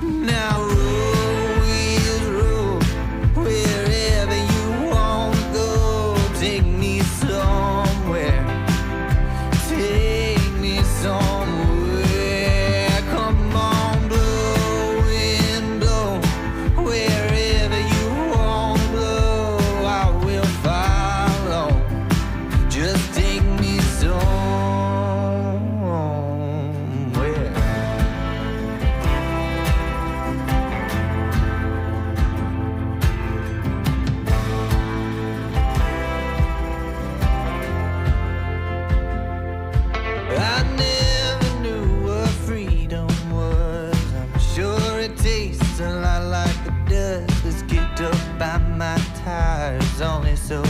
Now roll, wheels roll, wherever you want to go. Take me somewhere, take me somewhere. Come on, blow, wind blow, wherever you want to blow. I will follow, just take me somewhere. I never knew what freedom was. I'm sure it tastes a lot like the dust that's kicked up by my tires, only so